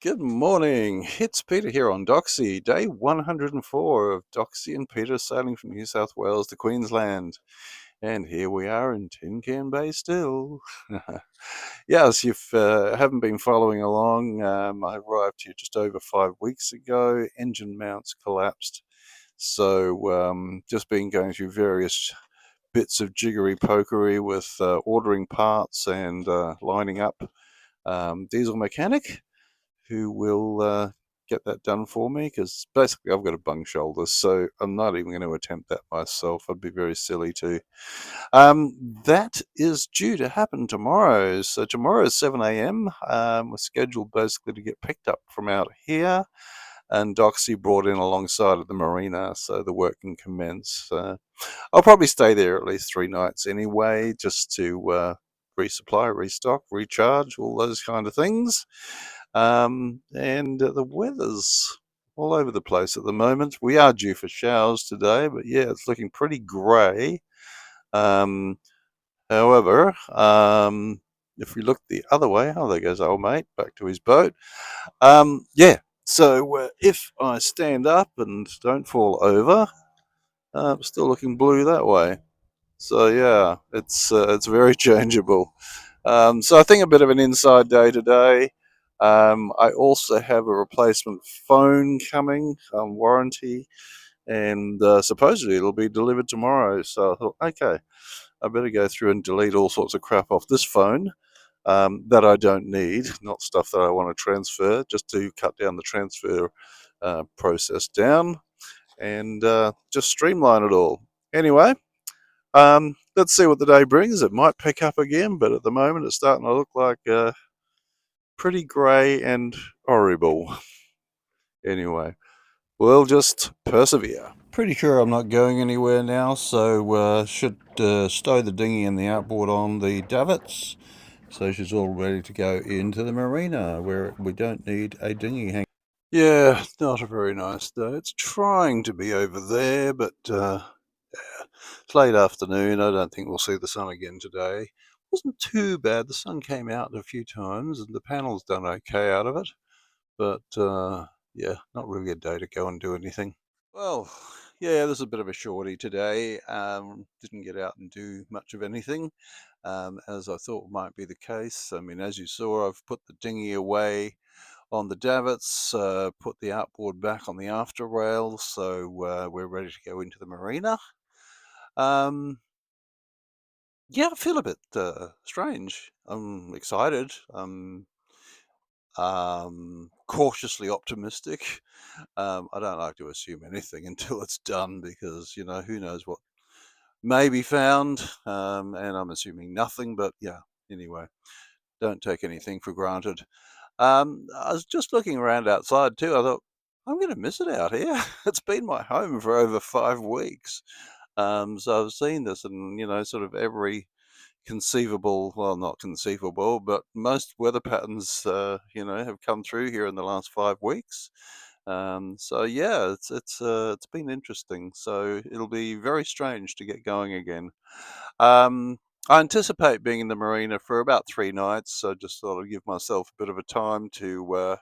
Good morning. It's Peter here on Doxie, day 104 of Doxie and Peter sailing from New South Wales to Queensland. And here we are in Tin Can Bay still. Yes, if you haven't been following along, I arrived here just over 5 weeks ago. Engine mounts collapsed. So just been going through various bits of jiggery pokery with ordering parts and lining up diesel mechanic who will get that done for me, because basically I've got a bung shoulder, so I'm not even going to attempt that myself. I'd be very silly to. That is due to happen tomorrow. So tomorrow is 7 a.m. We're scheduled basically to get picked up from out here, and Doxie brought in alongside of the Marina, so the work can commence. I'll probably stay there at least 3 nights anyway, just to resupply, restock, recharge, all those kind of things. And the weather's all over the place at the moment. We are due for showers today, but yeah, it's looking pretty grey. Um, however, if we look the other way, oh, there goes old mate back to his boat. Yeah, so if I stand up and don't fall over, still looking blue that way. So yeah, it's very changeable. So I think a bit of an inside day today. I also have a replacement phone coming on warranty, and supposedly it'll be delivered tomorrow. So I thought, okay, I better go through and delete all sorts of crap off this phone that I don't need, not stuff that I want to transfer, just to cut down the transfer process down and just streamline it all. Anyway, let's see what the day brings. It might pick up again, but at the moment it's starting to look like pretty grey and horrible. Anyway, we'll just persevere. Pretty sure I'm not going anywhere now, so should stow the dinghy and the outboard on the davits. So she's all ready to go into the marina, where we don't need a dinghy hang. Yeah, not a very nice day. It's trying to be over there, but it's late afternoon. I don't think we'll see the sun again today. Wasn't too bad. The sun came out a few times, and the panel's done okay out of it. But yeah, not really a day to go and do anything. Well, yeah, there's a bit of a shorty today. Didn't get out and do much of anything, as I thought might be the case. I mean, as you saw, I've put the dinghy away on the davits, put the outboard back on the after rail, so we're ready to go into the marina. Um, yeah, I feel a bit strange. I'm excited. Cautiously optimistic. I don't like to assume anything until it's done, because who knows what may be found. And I'm assuming nothing, but yeah. Anyway, don't take anything for granted. I was just looking around outside too. I thought, I'm going to miss it out here. It's been my home for over 5 weeks. So I've seen this, and sort of every conceivable, well, not conceivable, but most weather patterns, have come through here in the last 5 weeks. So yeah, it's been interesting. So it'll be very strange to get going again. I anticipate being in the marina for about 3 nights. So just thought I'd give myself a bit of a time to. Well,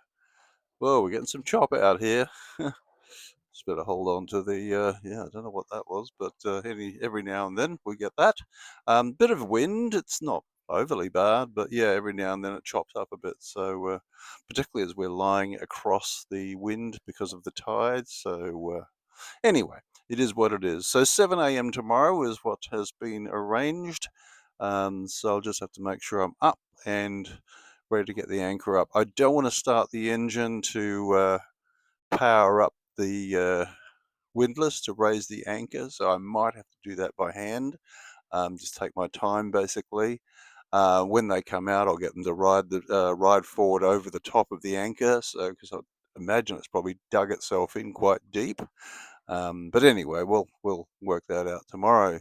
we're getting some chop out here. Just better hold on to the, yeah, I don't know what that was, but every now and then we get that. Bit of wind, it's not overly bad, but yeah, every now and then it chops up a bit. So, particularly as we're lying across the wind because of the tide. So, anyway, it is what it is. So, 7 a.m. tomorrow is what has been arranged. So, I'll just have to make sure I'm up and ready to get the anchor up. I don't want to start the engine to power up the windlass to raise the anchor, so I might have to do that by hand. Just take my time, basically. When they come out, I'll get them to ride forward over the top of the anchor, so because I imagine it's probably dug itself in quite deep. But anyway, we'll work that out tomorrow.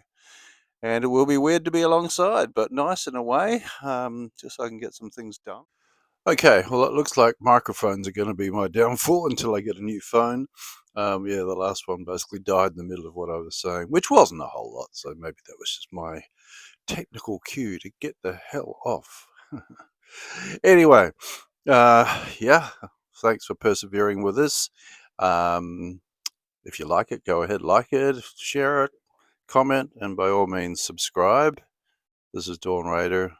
And it will be weird to be alongside, but nice in a way, just so I can get some things done. Okay, well, it looks like microphones are going to be my downfall until I get a new phone. Yeah, the last one basically died in the middle of what I was saying, which wasn't a whole lot, so maybe that was just my technical cue to get the hell off. Anyway, yeah, Thanks for persevering with this. If you like it, go ahead, like it, share it, comment, and by all means subscribe. This is Dawn Raider.